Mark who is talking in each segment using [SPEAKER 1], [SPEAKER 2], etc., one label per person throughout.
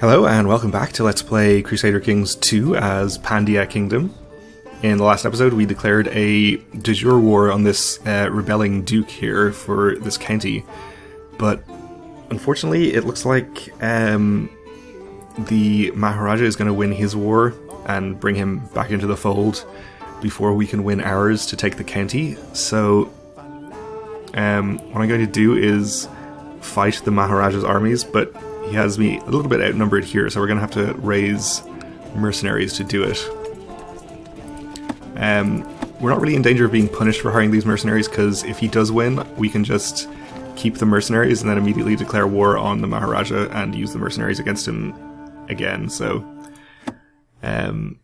[SPEAKER 1] Hello and welcome back to Let's Play Crusader Kings 2 as Pandia Kingdom. In the last episode we declared a de jure war on this rebelling duke here for this county, but unfortunately it looks like the Maharaja is going to win his war and bring him back into the fold before we can win ours to take the county. So what I'm going to do is fight the Maharaja's armies, but he has me a little bit outnumbered here, so we're going to have to raise mercenaries to do it. We're not really in danger of being punished for hiring these mercenaries, because if he does win, we can just keep the mercenaries and then immediately declare war on the Maharaja and use the mercenaries against him again, so there's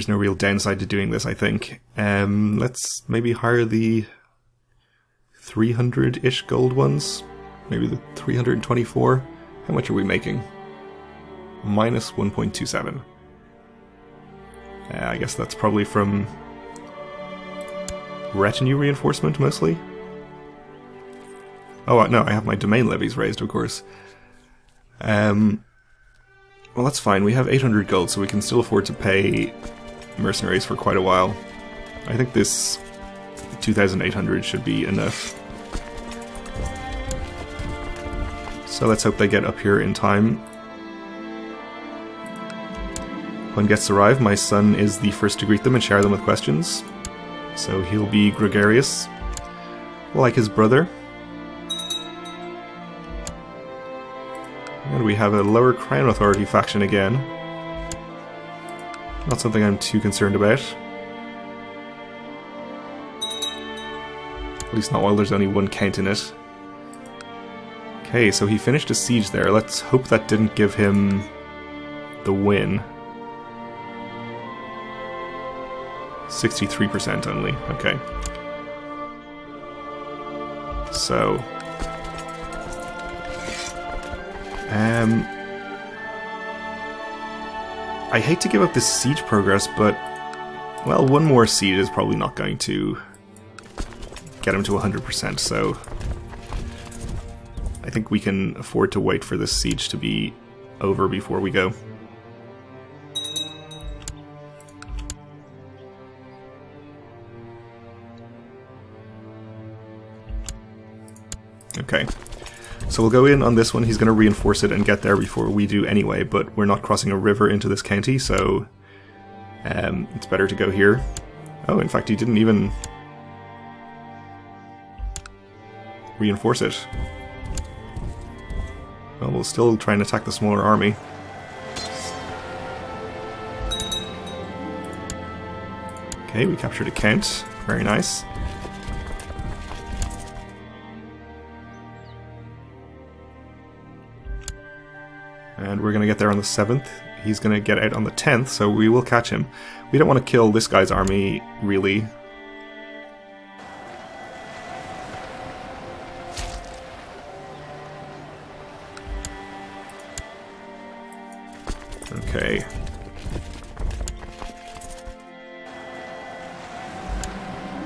[SPEAKER 1] no real downside to doing this, I think. Let's maybe hire the 300-ish gold ones. Maybe the 324. How much are we making? Minus 1.27. I guess that's probably from retinue reinforcement, mostly. Oh, no, I have my domain levies raised, of course. Well, that's fine. We have 800 gold, so we can still afford to pay mercenaries for quite a while. I think this 2,800 should be enough. So let's hope they get up here in time. When guests arrive, my son is the first to greet them and share them with questions. So he'll be gregarious, like his brother. And we have a lower crown authority faction again. Not something I'm too concerned about. At least not while there's only one count in it. Okay, so he finished a siege there. Let's hope that didn't give him the win. 63% only. Okay. So I hate to give up this siege progress, but well, one more siege is probably not going to get him to 100%, so I think we can afford to wait for this siege to be over before we go. Okay, so we'll go in on this one. He's going to reinforce it and get there before we do anyway, but we're not crossing a river into this county, so it's better to go here. Oh, in fact, he didn't even reinforce it. Well, we'll still try and attack the smaller army. Okay, we captured a count. Very nice. And we're going to get there on the 7th. He's going to get out on the 10th, so we will catch him. We don't want to kill this guy's army, really. Okay.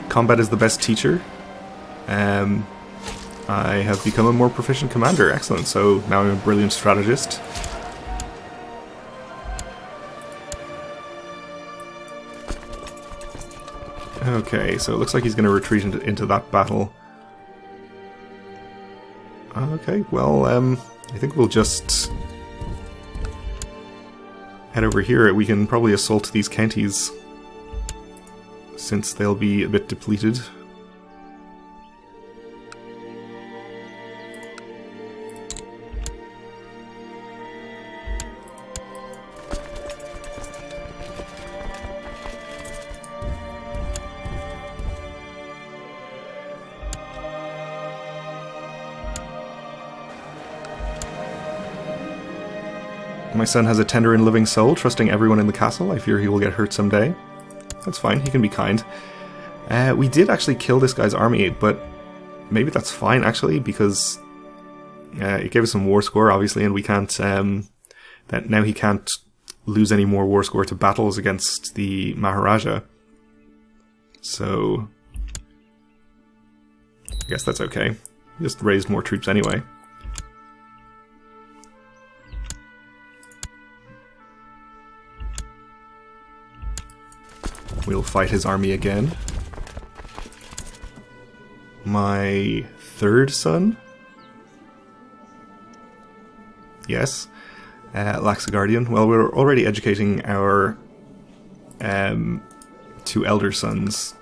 [SPEAKER 1] Combat is the best teacher. I have become a more proficient commander. Excellent. So now I'm a brilliant strategist. Okay, so it looks like he's going to retreat into that battle. Okay, well, I think we'll just head over here. We can probably assault these counties since they'll be a bit depleted. My son has a tender and living soul, trusting everyone in the castle. I fear he will get hurt someday. That's fine, he can be kind. We did actually kill this guy's army, but maybe that's fine, actually, because it gave us some war score, obviously, and we can't... that now he can't lose any more war score to battles against the Maharaja. So I guess that's okay. He just raised more troops anyway. We'll fight his army again. My third son? Yes. Lacks a guardian. Well, we're already educating our two elder sons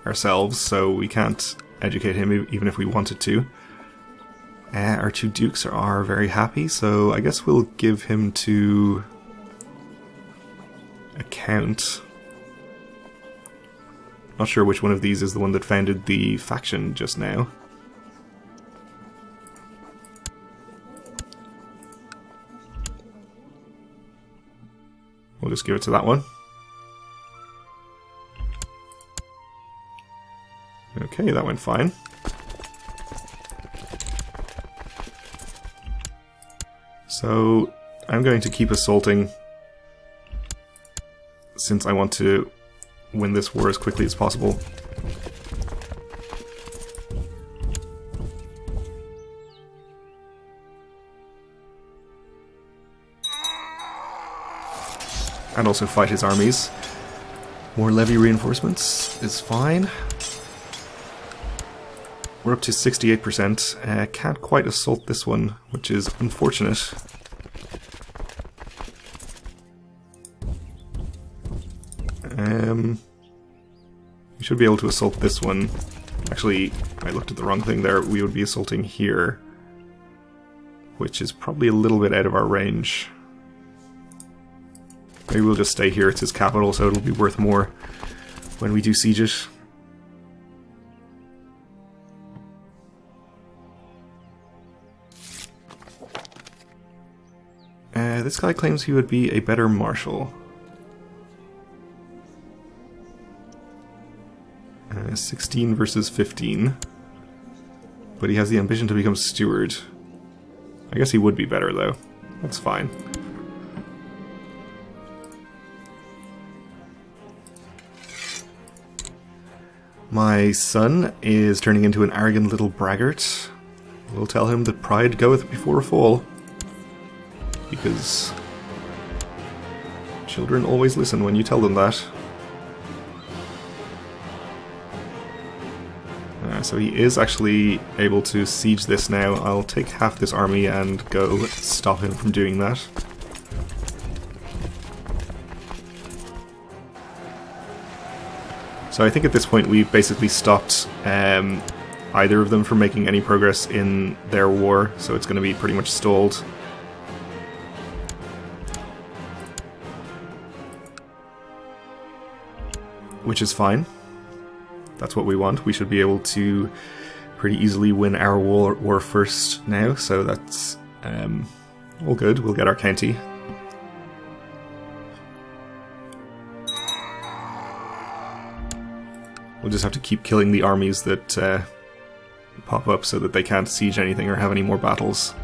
[SPEAKER 1] ourselves, so we can't educate him even if we wanted to. Our two dukes are very happy, so I guess we'll give him to a count. Not sure which one of these is the one that founded the faction just now. We'll just give it to that one. Okay, that went fine. So, I'm going to keep assaulting since I want to win this war as quickly as possible. And also fight his armies. More levy reinforcements is fine. We're up to 68%. Can't quite assault this one, which is unfortunate. We should be able to assault this one. Actually, I looked at the wrong thing there. We would be assaulting here, which is probably a little bit out of our range. Maybe we'll just stay here. It's his capital, so it'll be worth more when we do siege it. This guy claims he would be a better marshal. 16 versus 15. But he has the ambition to become steward. I guess he would be better, though. That's fine. My son is turning into an arrogant little braggart. We'll tell him that pride goeth before a fall. Because children always listen when you tell them that. So he is actually able to siege this now. I'll take half this army and go stop him from doing that. So I think at this point we've basically stopped either of them from making any progress in their war, so it's going to be pretty much stalled. Which is fine. That's what we want. We should be able to pretty easily win our war first now, so that's all good. We'll get our county. We'll just have to keep killing the armies that pop up so that they can't siege anything or have any more battles.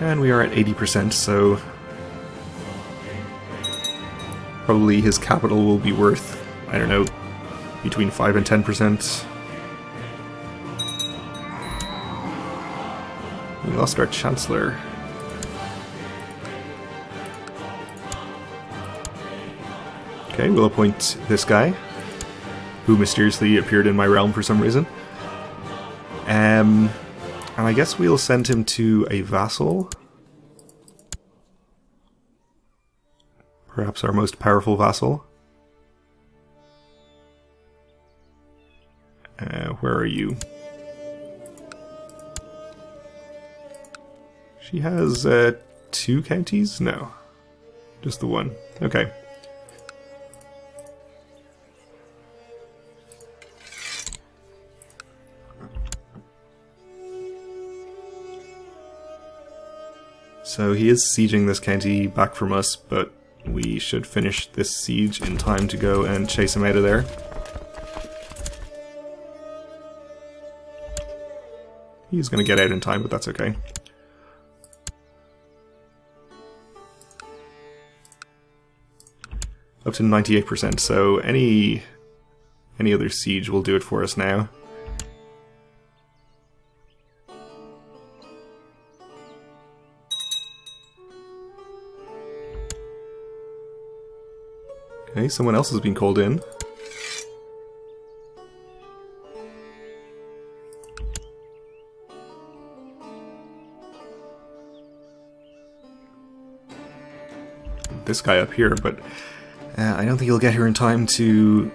[SPEAKER 1] And we are at 80%, so probably his capital will be worth, I don't know, between 5 and 10%. We lost our Chancellor. Okay, we'll appoint this guy, who mysteriously appeared in my realm for some reason. And I guess we'll send him to a vassal. Perhaps our most powerful vassal. Where are you? She has 2 counties? No. Just the one. Okay. So he is sieging this county back from us, but we should finish this siege in time to go and chase him out of there. He's going to get out in time, but that's okay. Up to 98%, so any Any other siege will do it for us now. Okay, someone else has been called in. This guy up here, but I don't think he'll get here in time to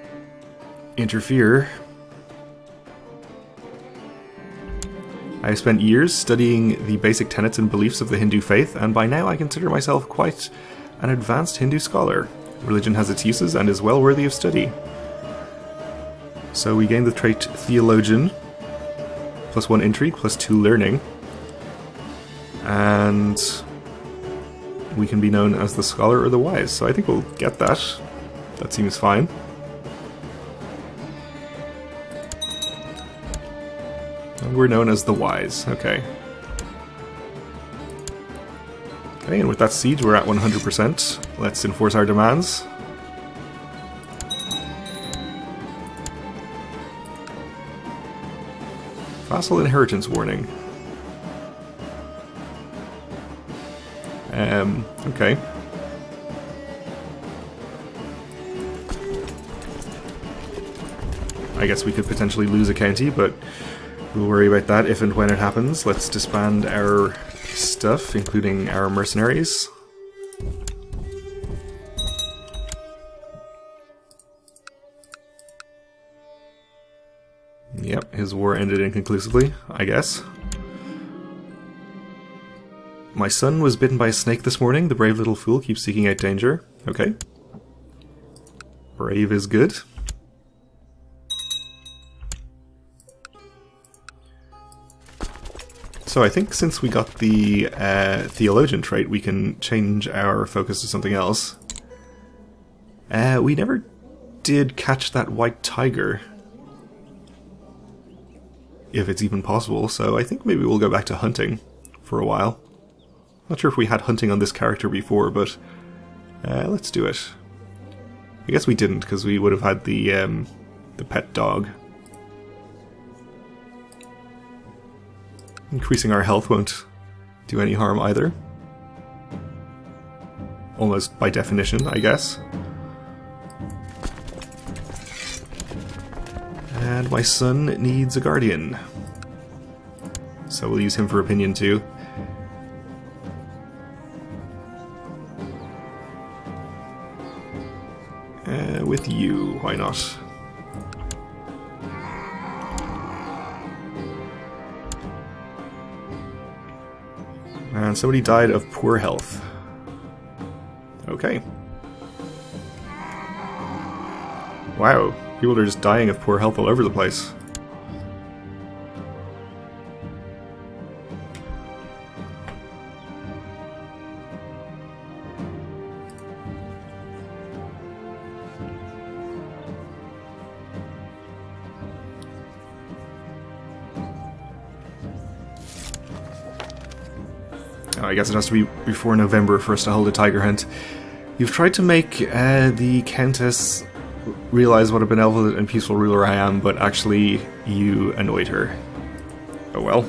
[SPEAKER 1] interfere. I have spent years studying the basic tenets and beliefs of the Hindu faith, and by now I consider myself quite an advanced Hindu scholar. Religion has its uses and is well worthy of study. So we gain the trait Theologian, +1 intrigue, +2 learning, and we can be known as the Scholar or the Wise, so I think we'll get that. That seems fine. And we're known as the Wise, okay. Okay, and with that siege we're at 100%. Let's enforce our demands. Vassal inheritance warning. Okay. I guess we could potentially lose a county, but we'll worry about that if and when it happens. Let's disband our stuff, including our mercenaries. Yep, his war ended inconclusively, I guess. My son was bitten by a snake this morning. The brave little fool keeps seeking out danger. Okay. Brave is good. So I think since we got the Theologian trait, we can change our focus to something else. We never did catch that white tiger. If it's even possible, so I think maybe we'll go back to hunting for a while. Not sure if we had hunting on this character before, but let's do it. I guess we didn't, because we would have had the pet dog. Increasing our health won't do any harm either. Almost by definition, I guess. And my son needs a guardian. So we'll use him for opinion too. With you, why not? And somebody died of poor health. Okay. Wow, people are just dying of poor health all over the place. I guess it has to be before November for us to hold a tiger hunt. You've tried to make the Countess realize what a benevolent and peaceful ruler I am, but actually you annoyed her. Oh well.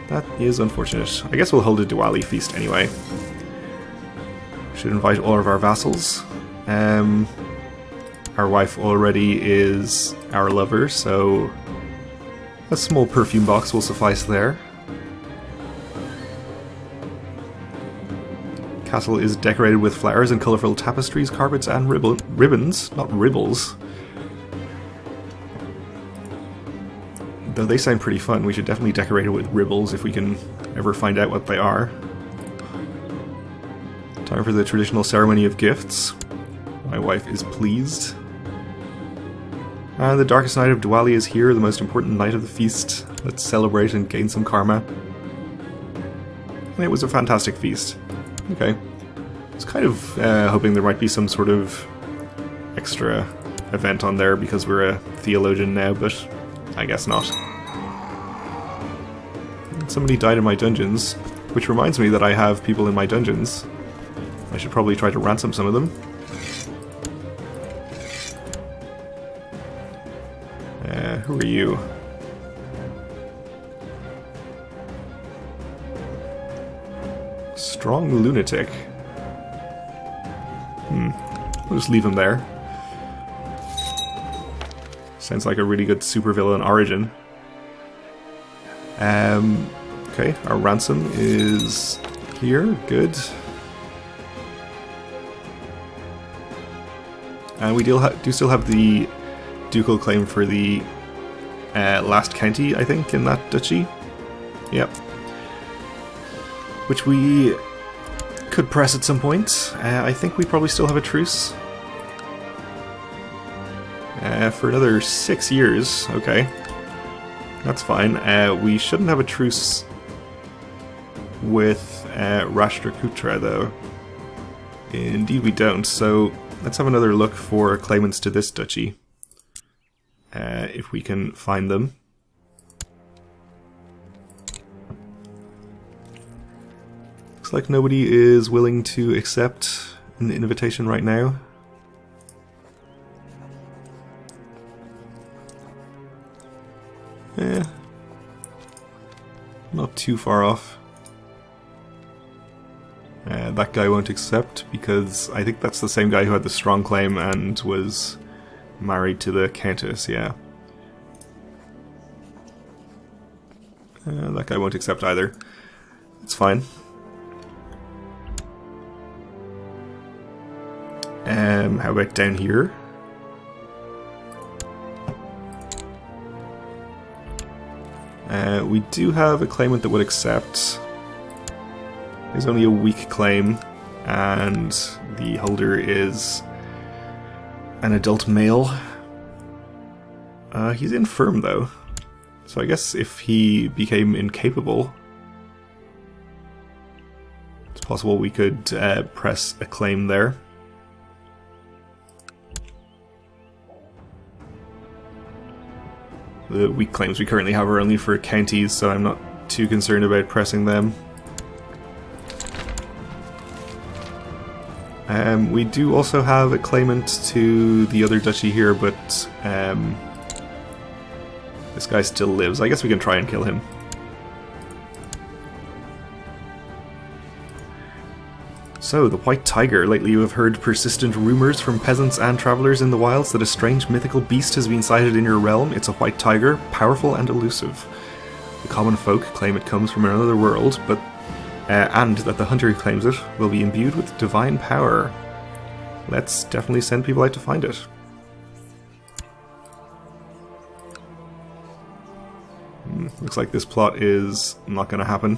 [SPEAKER 1] That is unfortunate. I guess we'll hold a Diwali feast anyway. Should invite all of our vassals. Our wife already is our lover, so a small perfume box will suffice there. Castle is decorated with flowers and colourful tapestries, carpets and ribbons, not ribbles. Though they sound pretty fun, we should definitely decorate it with ribbles if we can ever find out what they are. Time for the traditional ceremony of gifts. My wife is pleased. The darkest night of Diwali is here, the most important night of the feast. Let's celebrate and gain some karma. And it was a fantastic feast. Okay. I was kind of hoping there might be some sort of extra event on there because we're a theologian now, but I guess not. Somebody died in my dungeons, which reminds me that I have people in my dungeons. I should probably try to ransom some of them. Who are you? Strong lunatic. We'll just leave him there. Sounds like a really good supervillain origin. Okay, our ransom is here. Good. And we do still have the ducal claim for the last county, I think, in that duchy. Yep. Which we could press at some point. I think we probably still have a truce. For another 6 years. Okay. That's fine. We shouldn't have a truce with Rashtrakuta, though. Indeed we don't, so let's have another look for claimants to this duchy. If we can find them. Looks like nobody is willing to accept an invitation right now. Not too far off. That guy won't accept because I think that's the same guy who had the strong claim and was married to the countess, yeah. That guy won't accept either. It's fine. How about down here? We do have a claimant that would accept. There's only a weak claim, and the holder is an adult male. He's infirm, though. So I guess if he became incapable, it's possible we could press a claim there. The weak claims we currently have are only for counties, so I'm not too concerned about pressing them. We do also have a claimant to the other duchy here, but this guy still lives. I guess we can try and kill him. So, the White Tiger. Lately you have heard persistent rumors from peasants and travelers in the wilds that a strange mythical beast has been sighted in your realm. It's a white tiger, powerful and elusive. The common folk claim it comes from another world, but and that the hunter who claims it will be imbued with divine power. Let's definitely send people out to find it. Looks like this plot is not going to happen.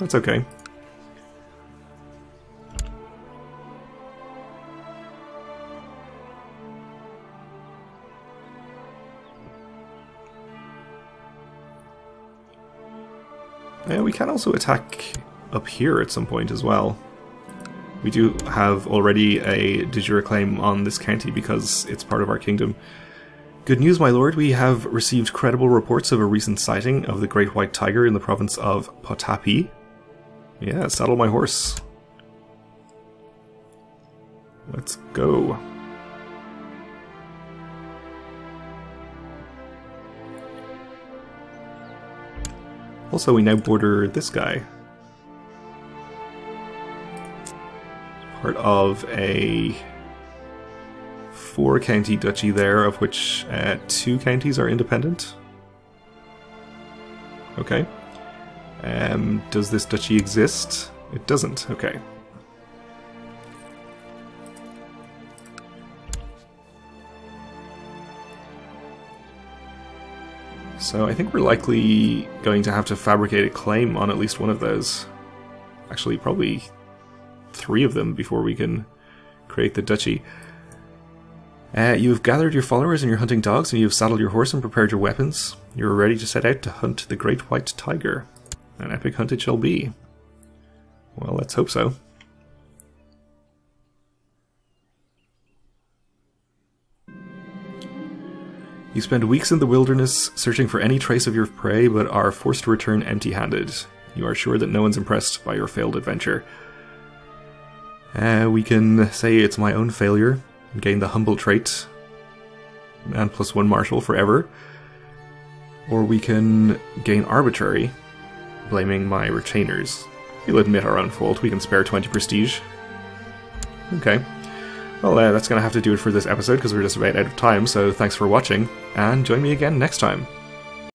[SPEAKER 1] That's okay. We can also attack up here at some point as well. We do have already a de jure claim on this county because it's part of our kingdom. Good news, my lord, we have received credible reports of a recent sighting of the great white tiger in the province of Potapi. Yeah, saddle my horse. Let's go. Also, we now border this guy. Part of a 4-county duchy there, of which 2 counties are independent. Okay. Does this duchy exist? It doesn't. Okay. So I think we're likely going to have to fabricate a claim on at least one of those. Actually, probably 3 of them before we can create the duchy. You have gathered your followers and your hunting dogs, and you have saddled your horse and prepared your weapons. You are ready to set out to hunt the great white tiger. An epic hunt it shall be. Well, let's hope so. You spend weeks in the wilderness searching for any trace of your prey, but are forced to return empty-handed. You are sure that no one's impressed by your failed adventure. We can say it's my own failure, and gain the humble trait, and +1 martial forever. Or we can gain arbitrary, blaming my retainers. We'll admit our own fault, we can spare 20 prestige. Okay. Well, that's going to have to do it for this episode, because we're just about out of time, so thanks for watching, and join me again next time.